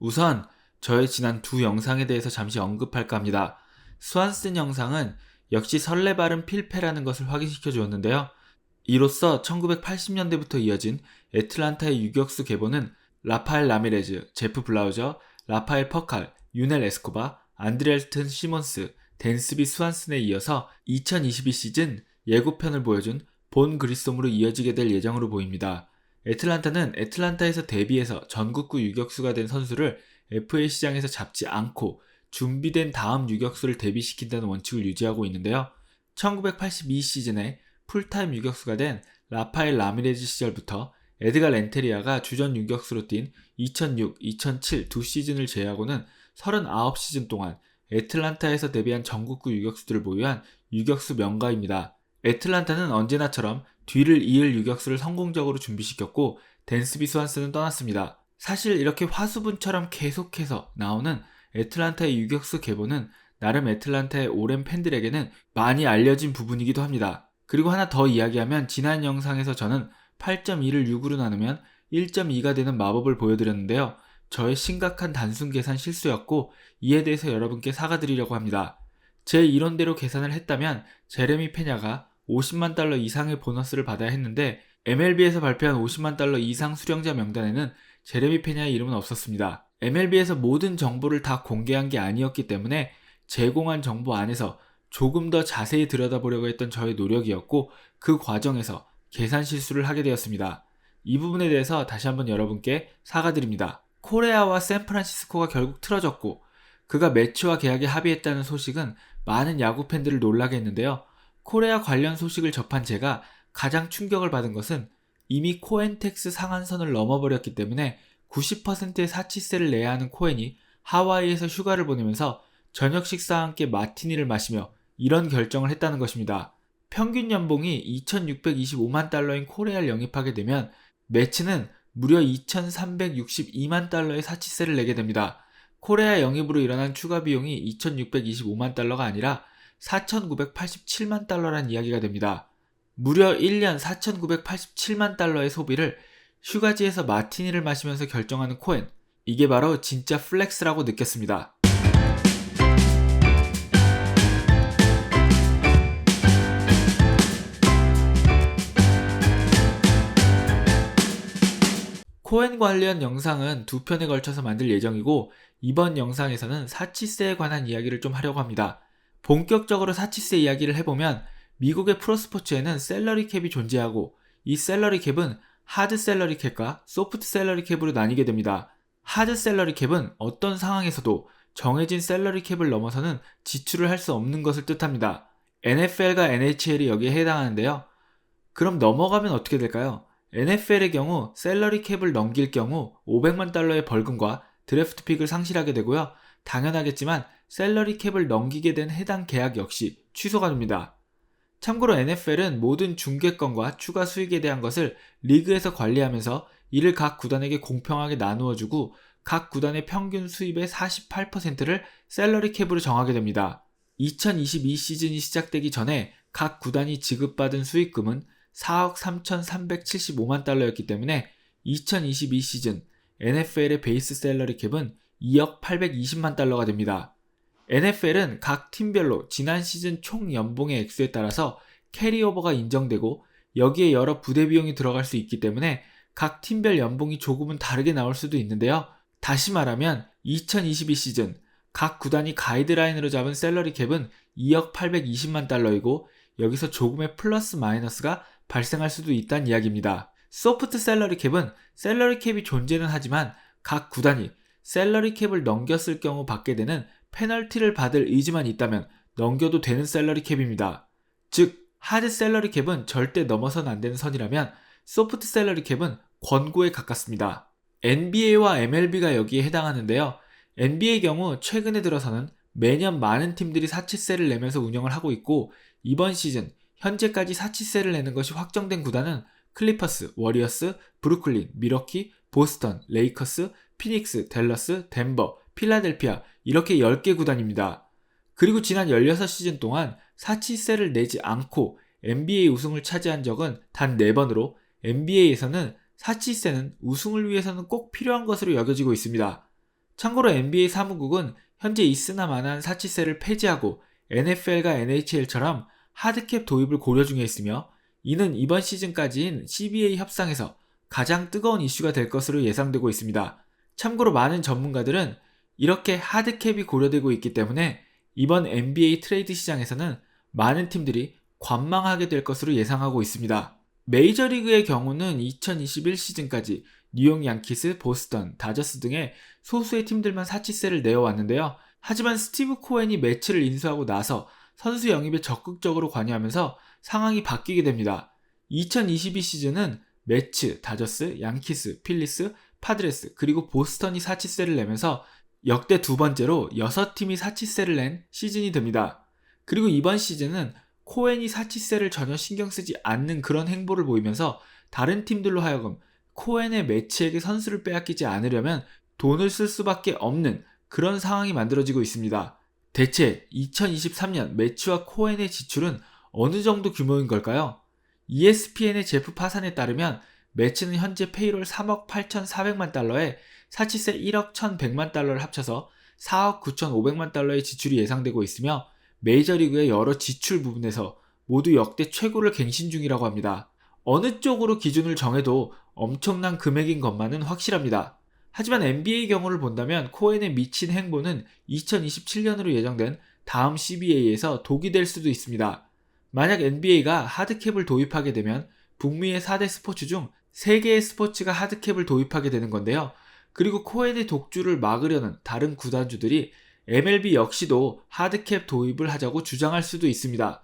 우선 저의 지난 두 영상에 대해서 잠시 언급할까 합니다. 스완슨 영상은 역시 설레발은 필패라는 것을 확인시켜 주었는데요. 이로써 1980년대부터 이어진 애틀란타의 유격수 계보는 라파엘 라미레즈, 제프 블라우저, 라파엘 퍼칼, 유넬 에스코바, 안드레튼 시몬스, 댄스비 스완슨에 이어서 2022 시즌 예고편을 보여준 본 그리솜으로 이어지게 될 예정으로 보입니다. 애틀란타는 애틀란타에서 데뷔해서 전국구 유격수가 된 선수를 FA 시장에서 잡지 않고 준비된 다음 유격수를 데뷔시킨다는 원칙을 유지하고 있는데요. 1982 시즌에 풀타임 유격수가 된 라파엘 라미레즈 시절부터 에드가 렌테리아가 주전 유격수로 뛴 2006, 2007 두 시즌을 제외하고는 39시즌 동안 애틀란타에서 데뷔한 전국구 유격수들을 보유한 유격수 명가입니다. 애틀란타는 언제나처럼 뒤를 이을 유격수를 성공적으로 준비시켰고 댄스비 스완슨은 떠났습니다. 사실 이렇게 화수분처럼 계속해서 나오는 애틀란타의 유격수 계보는 나름 애틀란타의 오랜 팬들에게는 많이 알려진 부분이기도 합니다. 그리고 하나 더 이야기하면 지난 영상에서 저는 8.2를 6으로 나누면 1.2가 되는 마법을 보여드렸는데요. 저의 심각한 단순 계산 실수였고 이에 대해서 여러분께 사과드리려고 합니다. 제 이론대로 계산을 했다면 제레미 페냐가 50만 달러 이상의 보너스를 받아야 했는데 MLB에서 발표한 50만 달러 이상 수령자 명단에는 제레미 페냐의 이름은 없었습니다. MLB에서 모든 정보를 다 공개한 게 아니었기 때문에 제공한 정보 안에서 조금 더 자세히 들여다보려고 했던 저의 노력이었고 그 과정에서 계산 실수를 하게 되었습니다. 이 부분에 대해서 다시 한번 여러분께 사과드립니다. 코레아와 샌프란시스코가 결국 틀어졌고 그가 매치와 계약에 합의했다는 소식은 많은 야구 팬들을 놀라게 했는데요. 코레아 관련 소식을 접한 제가 가장 충격을 받은 것은 이미 코엔 텍스 상한선을 넘어버렸기 때문에 90%의 사치세를 내야 하는 코엔이 하와이에서 휴가를 보내면서 저녁 식사와 함께 마티니를 마시며 이런 결정을 했다는 것입니다. 평균 연봉이 2,625만 달러인 코레아를 영입하게 되면 매치는 무려 2,362만 달러의 사치세를 내게 됩니다. 코레아 영입으로 일어난 추가 비용이 2,625만 달러가 아니라 4,987만 달러란 이야기가 됩니다. 무려 1년 4,987만 달러의 소비를 휴가지에서 마티니를 마시면서 결정하는 코엔. 이게 바로 진짜 플렉스라고 느꼈습니다. 코엔 관련 영상은 두 편에 걸쳐서 만들 예정이고 이번 영상에서는 사치세에 관한 이야기를 좀 하려고 합니다. 본격적으로 사치세 이야기를 해보면 미국의 프로스포츠에는 셀러리 캡이 존재하고 이 셀러리 캡은 하드 셀러리 캡과 소프트 셀러리 캡으로 나뉘게 됩니다. 하드 셀러리 캡은 어떤 상황에서도 정해진 셀러리 캡을 넘어서는 지출을 할 수 없는 것을 뜻합니다. NFL과 NHL이 여기에 해당하는데요. 그럼 넘어가면 어떻게 될까요? NFL의 경우 셀러리 캡을 넘길 경우 500만 달러의 벌금과 드래프트 픽을 상실하게 되고요. 당연하겠지만 셀러리 캡을 넘기게 된 해당 계약 역시 취소가 됩니다. 참고로 NFL은 모든 중계권과 추가 수익에 대한 것을 리그에서 관리하면서 이를 각 구단에게 공평하게 나누어주고 각 구단의 평균 수입의 48%를 셀러리 캡으로 정하게 됩니다. 2022 시즌이 시작되기 전에 각 구단이 지급받은 수익금은 4억 3,375만 달러였기 때문에 2022 시즌 NFL의 베이스 셀러리 캡은 2억 820만 달러가 됩니다. NFL은 각 팀별로 지난 시즌 총 연봉의 액수에 따라서 캐리오버가 인정되고 여기에 여러 부대 비용이 들어갈 수 있기 때문에 각 팀별 연봉이 조금은 다르게 나올 수도 있는데요. 다시 말하면 2022 시즌 각 구단이 가이드라인으로 잡은 셀러리 캡은 2억 820만 달러이고 여기서 조금의 플러스 마이너스가 발생할 수도 있다는 이야기입니다. 소프트 셀러리 캡은 셀러리 캡이 존재는 하지만 각 구단이 셀러리 캡을 넘겼을 경우 받게 되는 페널티를 받을 의지만 있다면 넘겨도 되는 셀러리 캡입니다. 즉 하드 셀러리 캡은 절대 넘어서는 안 되는 선이라면 소프트 셀러리 캡은 권고에 가깝습니다. NBA와 MLB가 여기에 해당하는데요. NBA의 경우 최근에 들어서는 매년 많은 팀들이 사치세를 내면서 운영을 하고 있고 이번 시즌 현재까지 사치세를 내는 것이 확정된 구단은 클리퍼스, 워리어스, 브루클린, 미러키, 보스턴, 레이커스, 피닉스, 댈러스, 덴버, 필라델피아 이렇게 10개 구단입니다. 그리고 지난 16시즌 동안 사치세를 내지 않고 NBA 우승을 차지한 적은 단 4번으로 NBA에서는 사치세는 우승을 위해서는 꼭 필요한 것으로 여겨지고 있습니다. 참고로 NBA 사무국은 현재 있으나 마나한 사치세를 폐지하고 NFL과 NHL처럼 하드캡 도입을 고려 중에 있으며 이는 이번 시즌까지인 CBA 협상에서 가장 뜨거운 이슈가 될 것으로 예상되고 있습니다. 참고로 많은 전문가들은 이렇게 하드캡이 고려되고 있기 때문에 이번 NBA 트레이드 시장에서는 많은 팀들이 관망하게 될 것으로 예상하고 있습니다. 메이저리그의 경우는 2021 시즌까지 뉴욕 양키스, 보스턴, 다저스 등의 소수의 팀들만 사치세를 내어왔는데요. 하지만 스티브 코엔이 매치를 인수하고 나서 선수 영입에 적극적으로 관여하면서 상황이 바뀌게 됩니다. 2022 시즌은 매츠, 다저스, 양키스, 필리스, 파드레스 그리고 보스턴이 사치세를 내면서 역대 두 번째로 6팀이 사치세를 낸 시즌이 됩니다. 그리고 이번 시즌은 코엔이 사치세를 전혀 신경 쓰지 않는 그런 행보를 보이면서 다른 팀들로 하여금 코엔의 매치에게 선수를 빼앗기지 않으려면 돈을 쓸 수밖에 없는 그런 상황이 만들어지고 있습니다. 대체 2023년 매치와 코엔의 지출은 어느 정도 규모인 걸까요? ESPN의 제프 파산에 따르면 매치는 현재 페이롤 3억 8,400만 달러에 사치세 1억 1,100만 달러를 합쳐서 4억 9,500만 달러의 지출이 예상되고 있으며 메이저리그의 여러 지출 부분에서 모두 역대 최고를 갱신 중이라고 합니다. 어느 쪽으로 기준을 정해도 엄청난 금액인 것만은 확실합니다. 하지만 NBA 경우를 본다면 코엔의 미친 행보는 2027년으로 예정된 다음 CBA에서 독이 될 수도 있습니다. 만약 NBA가 하드캡을 도입하게 되면 북미의 4대 스포츠 중 3개의 스포츠가 하드캡을 도입하게 되는 건데요. 그리고 코엔의 독주를 막으려는 다른 구단주들이 MLB 역시도 하드캡 도입을 하자고 주장할 수도 있습니다.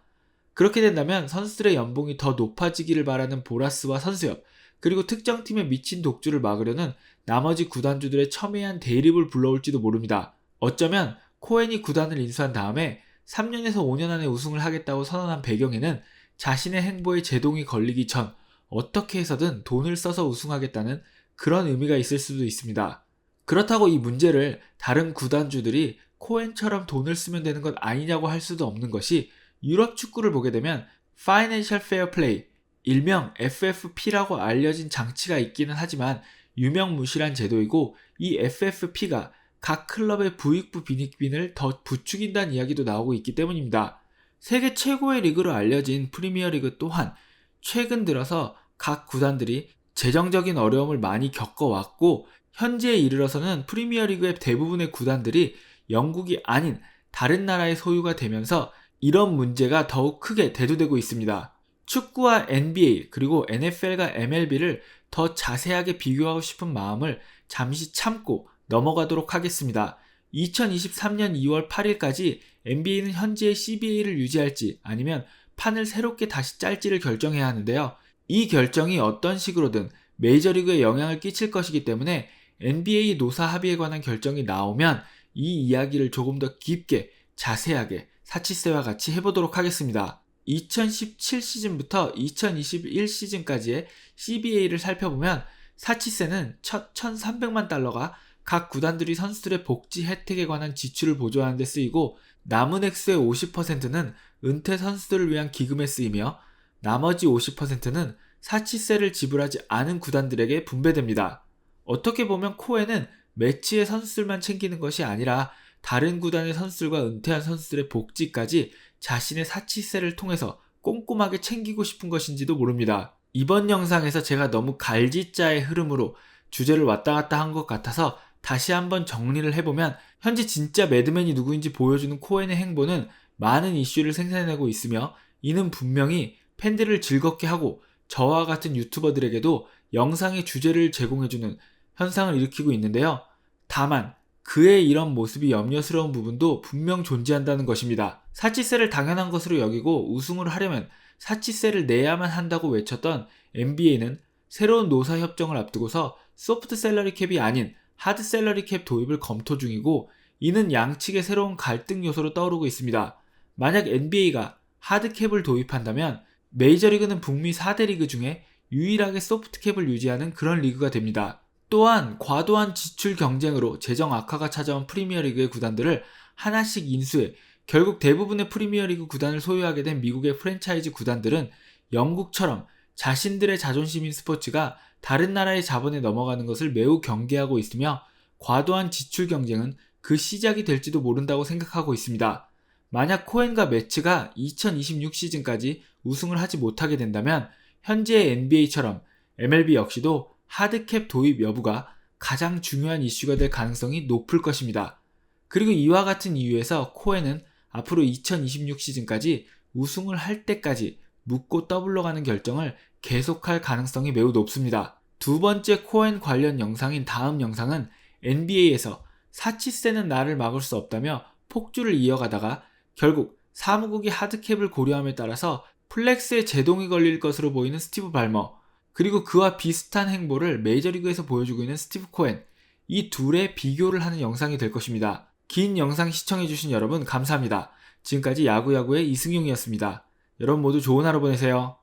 그렇게 된다면 선수들의 연봉이 더 높아지기를 바라는 보라스와 선수협, 그리고 특정 팀의 미친 독주를 막으려는 나머지 구단주들의 첨예한 대립을 불러올지도 모릅니다. 어쩌면 코엔이 구단을 인수한 다음에 3년에서 5년 안에 우승을 하겠다고 선언한 배경에는 자신의 행보에 제동이 걸리기 전 어떻게 해서든 돈을 써서 우승하겠다는 그런 의미가 있을 수도 있습니다. 그렇다고 이 문제를 다른 구단주들이 코엔처럼 돈을 쓰면 되는 것 아니냐고 할 수도 없는 것이 유럽 축구를 보게 되면 Financial Fair Play, 일명 FFP라고 알려진 장치가 있기는 하지만 유명무실한 제도이고 이 FFP가 각 클럽의 부익부 빈익빈을 더 부추긴다는 이야기도 나오고 있기 때문입니다. 세계 최고의 리그로 알려진 프리미어리그 또한 최근 들어서 각 구단들이 재정적인 어려움을 많이 겪어왔고 현재에 이르러서는 프리미어리그의 대부분의 구단들이 영국이 아닌 다른 나라의 소유가 되면서 이런 문제가 더욱 크게 대두되고 있습니다. 축구와 NBA 그리고 NFL과 MLB를 더 자세하게 비교하고 싶은 마음을 잠시 참고 넘어가도록 하겠습니다. 2023년 2월 8일까지 NBA는 현재의 CBA를 유지할지 아니면 판을 새롭게 다시 짤지를 결정해야 하는데요. 이 결정이 어떤 식으로든 메이저리그에 영향을 끼칠 것이기 때문에 NBA 노사 합의에 관한 결정이 나오면 이 이야기를 조금 더 깊게 자세하게 사치세와 같이 해보도록 하겠습니다. 2017 시즌부터 2021 시즌까지의 CBA를 살펴보면 사치세는 첫 1,300만 달러가 각 구단들이 선수들의 복지 혜택에 관한 지출을 보조하는 데 쓰이고 남은 액수의 50%는 은퇴 선수들을 위한 기금에 쓰이며 나머지 50%는 사치세를 지불하지 않은 구단들에게 분배됩니다. 어떻게 보면 코엔은 매치의 선수들만 챙기는 것이 아니라 다른 구단의 선수들과 은퇴한 선수들의 복지까지 자신의 사치세를 통해서 꼼꼼하게 챙기고 싶은 것인지도 모릅니다. 이번 영상에서 제가 너무 갈지자의 흐름으로 주제를 왔다 갔다 한 것 같아서 다시 한번 정리를 해보면 현재 진짜 매드맨이 누구인지 보여주는 코엔의 행보는 많은 이슈를 생산해내고 있으며 이는 분명히 팬들을 즐겁게 하고 저와 같은 유튜버들에게도 영상의 주제를 제공해주는 현상을 일으키고 있는데요. 다만 그의 이런 모습이 염려스러운 부분도 분명 존재한다는 것입니다. 사치세를 당연한 것으로 여기고 우승을 하려면 사치세를 내야만 한다고 외쳤던 NBA는 새로운 노사 협정을 앞두고서 소프트 셀러리 캡이 아닌 하드 셀러리 캡 도입을 검토 중이고 이는 양측의 새로운 갈등 요소로 떠오르고 있습니다. 만약 NBA가 하드 캡을 도입한다면 메이저리그는 북미 4대 리그 중에 유일하게 소프트 캡을 유지하는 그런 리그가 됩니다. 또한 과도한 지출 경쟁으로 재정 악화가 찾아온 프리미어리그의 구단들을 하나씩 인수해 결국 대부분의 프리미어리그 구단을 소유하게 된 미국의 프랜차이즈 구단들은 영국처럼 자신들의 자존심인 스포츠가 다른 나라의 자본에 넘어가는 것을 매우 경계하고 있으며 과도한 지출 경쟁은 그 시작이 될지도 모른다고 생각하고 있습니다. 만약 코엔과 매츠가 2026 시즌까지 우승을 하지 못하게 된다면 현재의 NBA처럼 MLB 역시도 하드캡 도입 여부가 가장 중요한 이슈가 될 가능성이 높을 것입니다. 그리고 이와 같은 이유에서 코엔은 앞으로 2026 시즌까지 우승을 할 때까지 묻고 더블로 가는 결정을 계속할 가능성이 매우 높습니다. 두 번째 코엔 관련 영상인 다음 영상은 NBA에서 사치세는 나를 막을 수 없다며 폭주를 이어가다가 결국 사무국이 하드캡을 고려함에 따라서 플렉스에 제동이 걸릴 것으로 보이는 스티브 발머, 그리고 그와 비슷한 행보를 메이저리그에서 보여주고 있는 스티브 코엔, 이 둘의 비교를 하는 영상이 될 것입니다. 긴 영상 시청해주신 여러분 감사합니다. 지금까지 야구야구의 이승용이었습니다. 여러분 모두 좋은 하루 보내세요.